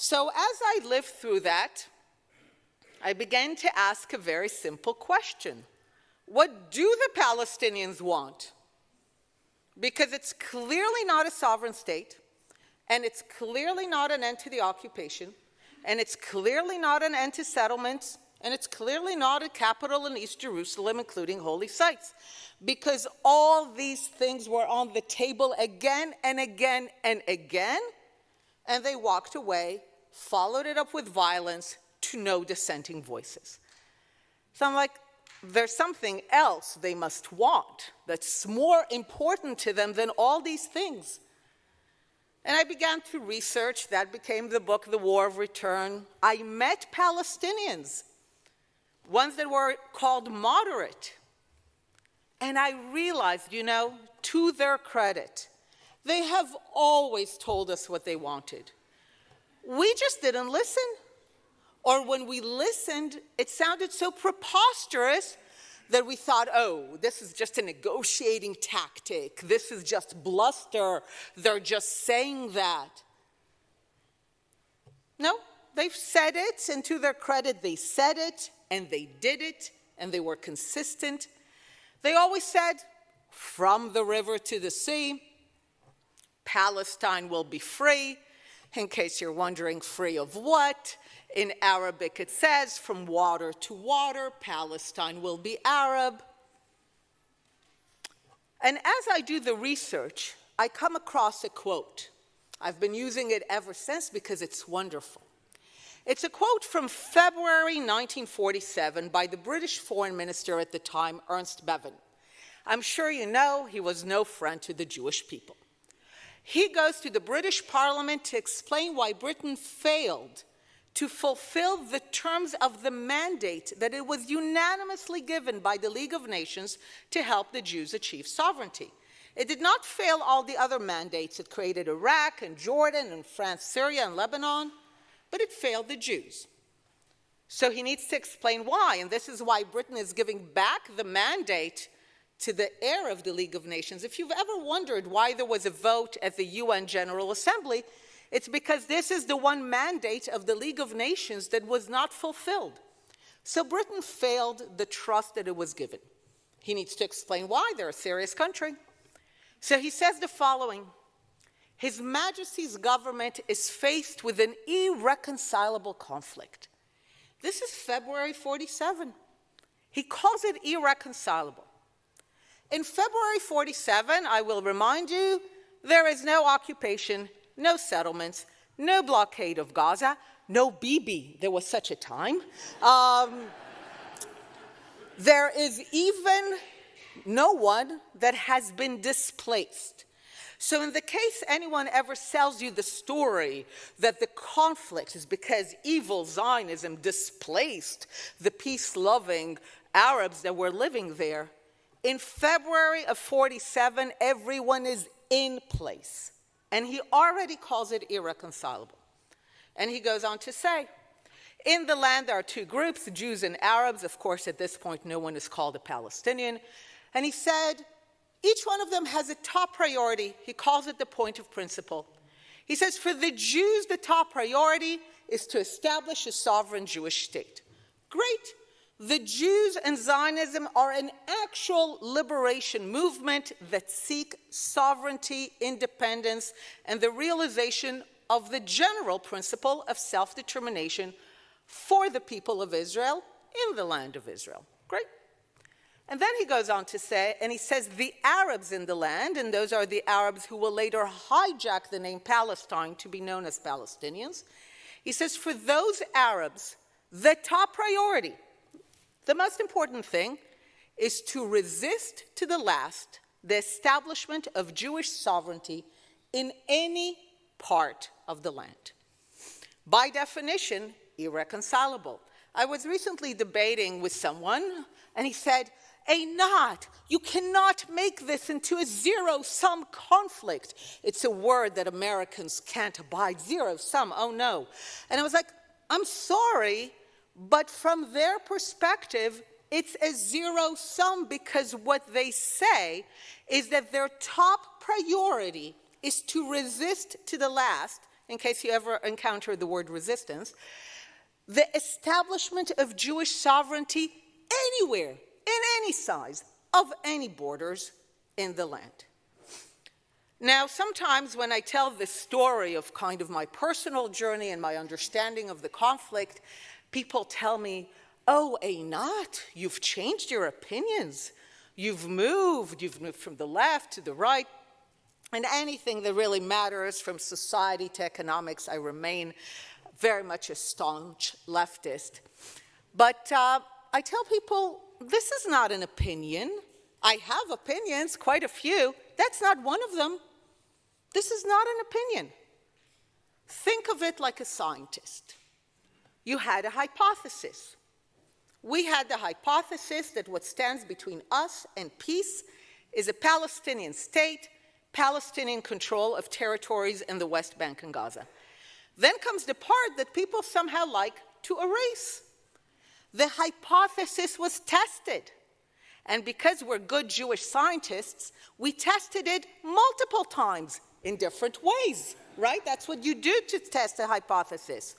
So as I lived through that, I began to ask a very simple question. What do the Palestinians want? Because it's clearly not a sovereign state, and it's clearly not an end to the occupation, and it's clearly not an end to settlements, and it's clearly not a capital in East Jerusalem, including holy sites. Because all these things were on the table again and again and again, and they walked away, followed it up with violence, to no dissenting voices. So I'm like, there's something else they must want that's more important to them than all these things. And I began to research. That became the book, The War of Return. I met Palestinians, ones that were called moderate. And I realized, you know, to their credit, they have always told us what they wanted. We just didn't listen. Or when we listened, it sounded so preposterous that we thought, oh, this is just a negotiating tactic. This is just bluster. They're just saying that. No, they've said it, and to their credit, they said it, and they did it, and they were consistent. They always said, from the river to the sea, Palestine will be free. In case you're wondering, free of what? In Arabic, it says, from water to water, Palestine will be Arab. And as I do the research, I come across a quote. I've been using it ever since because it's wonderful. It's a quote from February 1947 by the British foreign minister at the time, Ernst Bevin. I'm sure you know he was no friend to the Jewish people. He goes to the British Parliament to explain why Britain failed to fulfill the terms of the mandate that it was unanimously given by the League of Nations to help the Jews achieve sovereignty. It did not fail all the other mandates. It created Iraq and Jordan and France, Syria and Lebanon, but it failed the Jews. So he needs to explain why, and this is why Britain is giving back the mandate to the heir of the League of Nations. If you've ever wondered why there was a vote at the UN General Assembly, it's because this is the one mandate of the League of Nations that was not fulfilled. So Britain failed the trust that it was given. He needs to explain why. They're a serious country. So he says the following: His Majesty's government is faced with an irreconcilable conflict. This is February 47. He calls it irreconcilable. In February 47, I will remind you, there is no occupation, no settlements, no blockade of Gaza, no Bibi, there was such a time. There is even no one that has been displaced. So in the case anyone ever sells you the story that the conflict is because evil Zionism displaced the peace-loving Arabs that were living there, in February of 47, everyone is in place. And he already calls it irreconcilable. And he goes on to say, in the land there are two groups, Jews and Arabs. Of course, at this point, no one is called a Palestinian. And he said, each one of them has a top priority. He calls it the point of principle. He says, for the Jews, the top priority is to establish a sovereign Jewish state. Great. The Jews and Zionism are an actual liberation movement that seek sovereignty, independence, and the realization of the general principle of self-determination for the people of Israel in the land of Israel. Great. And then he goes on to say, and he says, the Arabs in the land, and those are the Arabs who will later hijack the name Palestine to be known as Palestinians. He says, for those Arabs, the top priority, the most important thing, is to resist to the last the establishment of Jewish sovereignty in any part of the land. By definition, irreconcilable. I was recently debating with someone, and he said, Einat, you cannot make this into a zero-sum conflict. It's a word that Americans can't abide, zero-sum, oh no. And I was like, I'm sorry, but from their perspective, it's a zero-sum because what they say is that their top priority is to resist to the last in case you ever encounter the word resistance, the establishment of Jewish sovereignty anywhere, in any size, of any borders in the land. Now, sometimes when I tell this story of kind of my personal journey and my understanding of the conflict, people tell me, oh, Einat, you've changed your opinions. You've moved from the left to the right. And anything that really matters, from society to economics, I remain very much a staunch leftist. But I tell people, this is not an opinion. I have opinions, quite a few. That's not one of them. This is not an opinion. Think of it like a scientist. You had a hypothesis. We had the hypothesis that what stands between us and peace is a Palestinian state, Palestinian control of territories in the West Bank and Gaza. Then comes the part that people somehow like to erase. The hypothesis was tested. And because we're good Jewish scientists, we tested it multiple times in different ways, right? That's what you do to test a hypothesis.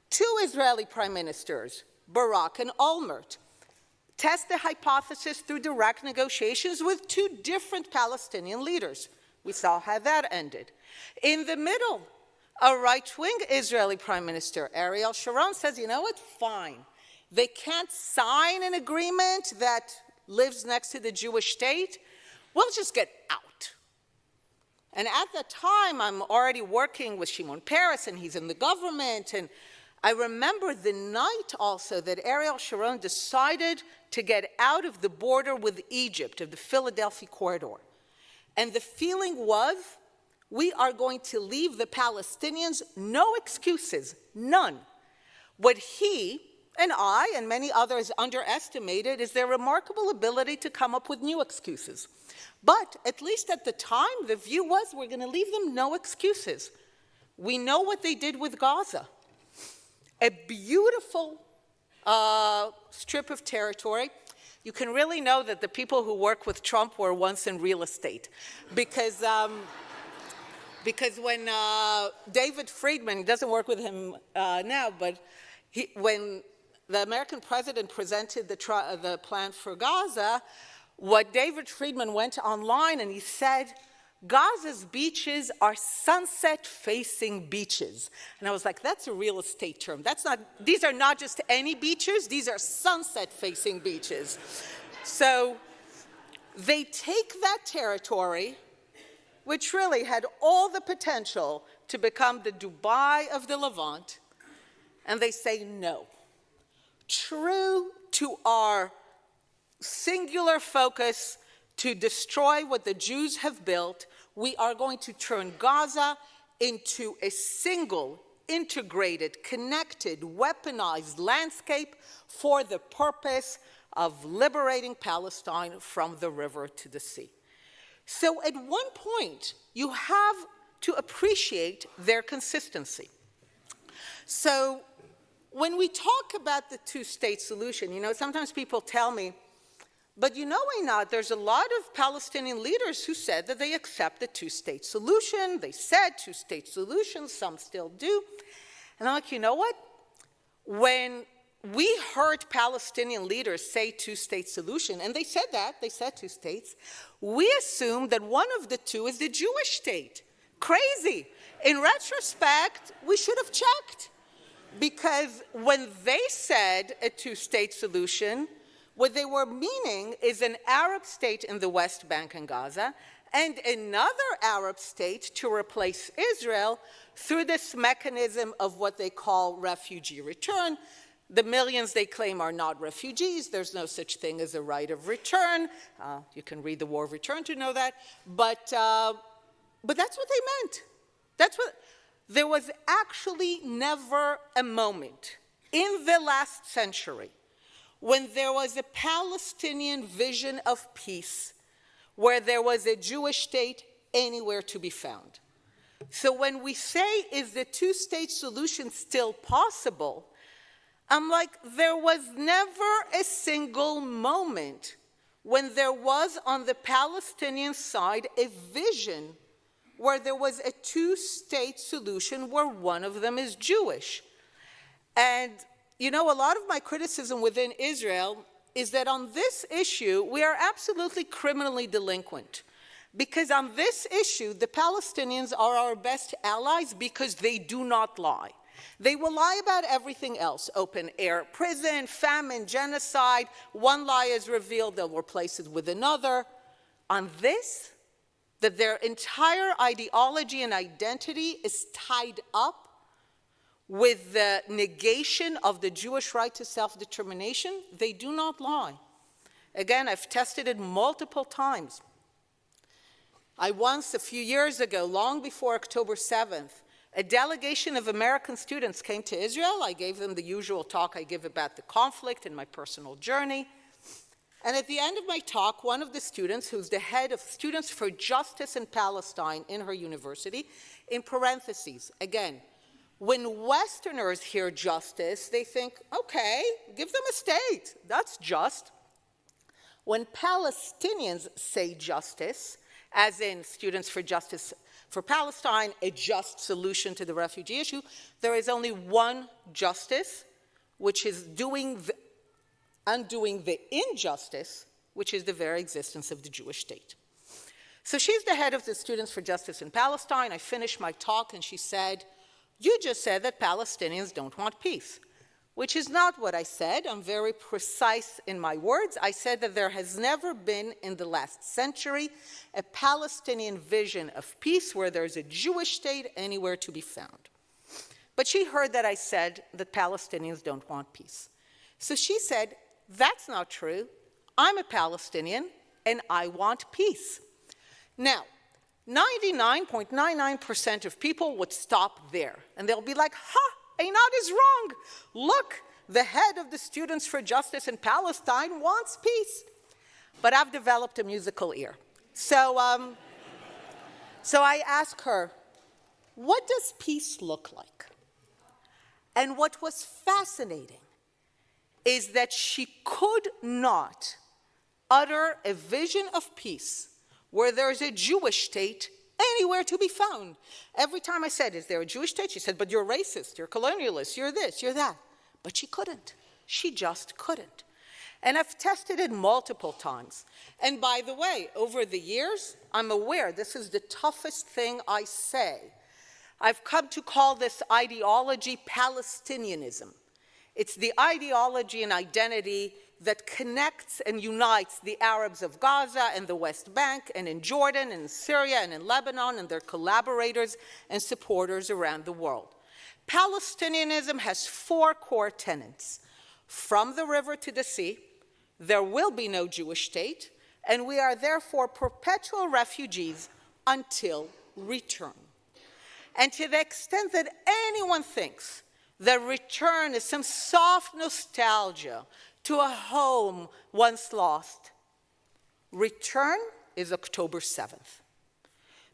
2 Israeli prime ministers, Barak and Olmert, test the hypothesis through direct negotiations with 2 different Palestinian leaders. We saw how that ended. In the middle, a right-wing Israeli prime minister, Ariel Sharon, says, you know what, fine. They can't sign an agreement that lives next to the Jewish state. We'll just get out. And at that time, I'm already working with Shimon Peres, and he's in the government. And I remember the night also that Ariel Sharon decided to get out of the border with Egypt, of the Philadelphia corridor. And the feeling was, we are going to leave the Palestinians no excuses, none. What he and I and many others underestimated is their remarkable ability to come up with new excuses. But at least at the time, the view was, we're going to leave them no excuses. We know what they did with Gaza. A beautiful strip of territory. You can really know that the people who work with Trump were once in real estate. Because when David Friedman, he doesn't work with him now, but when the American president presented the plan for Gaza, what David Friedman went online and he said, Gaza's beaches are sunset-facing beaches. And I was like, that's a real estate term. These are not just any beaches, these are sunset-facing beaches. So they take that territory, which really had all the potential to become the Dubai of the Levant, and they say no. True to our singular focus to destroy what the Jews have built, we are going to turn Gaza into a single, integrated, connected, weaponized landscape for the purpose of liberating Palestine from the river to the sea. So at one point, you have to appreciate their consistency. So when we talk about the two-state solution, sometimes people tell me, but Einat, there's a lot of Palestinian leaders who said that they accept the two-state solution. They said two-state solution, some still do. And I'm like, you know what? When we heard Palestinian leaders say two-state solution, and they said two states, we assumed that one of the two is the Jewish state. Crazy. In retrospect, we should have checked. Because when they said a two-state solution, what they were meaning is an Arab state in the West Bank and Gaza, and another Arab state to replace Israel through this mechanism of what they call refugee return. The millions they claim are not refugees. There's no such thing as a right of return. You can read the War of Return to know that. But that's what they meant. There was actually never a moment in the last century when there was a Palestinian vision of peace, where there was a Jewish state anywhere to be found. So when we say, is the two-state solution still possible, I'm like, there was never a single moment when there was on the Palestinian side a vision where there was a two-state solution where one of them is Jewish. And, you know, a lot of my criticism within Israel is that on this issue, we are absolutely criminally delinquent. Because on this issue, the Palestinians are our best allies because they do not lie. They will lie about everything else: open-air prison, famine, genocide. One lie is revealed, they'll replace it with another. On this, that their entire ideology and identity is tied up with the negation of the Jewish right to self-determination, they do not lie. Again, I've tested it multiple times. I once, a few years ago, long before October 7th, a delegation of American students came to Israel. I gave them the usual talk I give about the conflict and my personal journey. And at the end of my talk, one of the students, who's the head of Students for Justice in Palestine in her university, in parentheses, again, when Westerners hear justice, they think, okay, give them a state, that's just. When Palestinians say justice, as in Students for Justice for Palestine, a just solution to the refugee issue, there is only one justice, which is undoing the injustice, which is the very existence of the Jewish state. So she's the head of the Students for Justice in Palestine. I finished my talk and she said, you just said that Palestinians don't want peace, which is not what I said. I'm very precise in my words. I said that there has never been in the last century a Palestinian vision of peace where there's a Jewish state anywhere to be found. But she heard that I said that Palestinians don't want peace. So she said, that's not true. I'm a Palestinian and I want peace. Now, 99.99% of people would stop there and they'll be like, ha! Einat is wrong. Look, the head of the Students for Justice in Palestine wants peace. But I've developed a musical ear. So I asked her, what does peace look like? And what was fascinating is that she could not utter a vision of peace where there's a Jewish state anywhere to be found. Every time I said, is there a Jewish state? She said, but you're racist, you're colonialist, you're this, you're that. But she couldn't. She just couldn't. And I've tested it multiple times. And by the way, over the years, I'm aware this is the toughest thing I say. I've come to call this ideology Palestinianism. It's the ideology and identity that connects and unites the Arabs of Gaza and the West Bank and in Jordan and in Syria and in Lebanon and their collaborators and supporters around the world. Palestinianism has four core tenets. From the river to the sea, there will be no Jewish state, and we are therefore perpetual refugees until return. And to the extent that anyone thinks that return is some soft nostalgia to a home once lost, return is October 7th.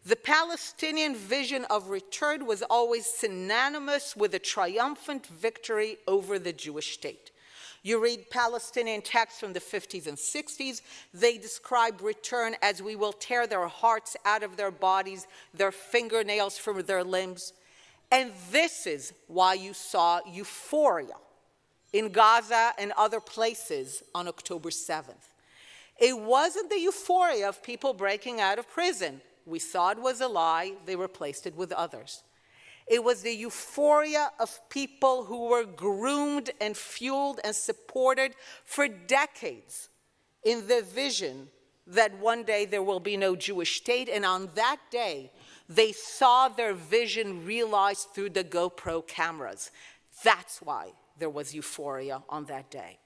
The Palestinian vision of return was always synonymous with a triumphant victory over the Jewish state. You read Palestinian texts from the 50s and 60s, they describe return as we will tear their hearts out of their bodies, their fingernails from their limbs. And this is why you saw euphoria in Gaza and other places on October 7th. It wasn't the euphoria of people breaking out of prison. We saw it was a lie, they replaced it with others. It was the euphoria of people who were groomed and fueled and supported for decades in the vision that one day there will be no Jewish state, and on that day, they saw their vision realized through the GoPro cameras. That's why there was euphoria on that day.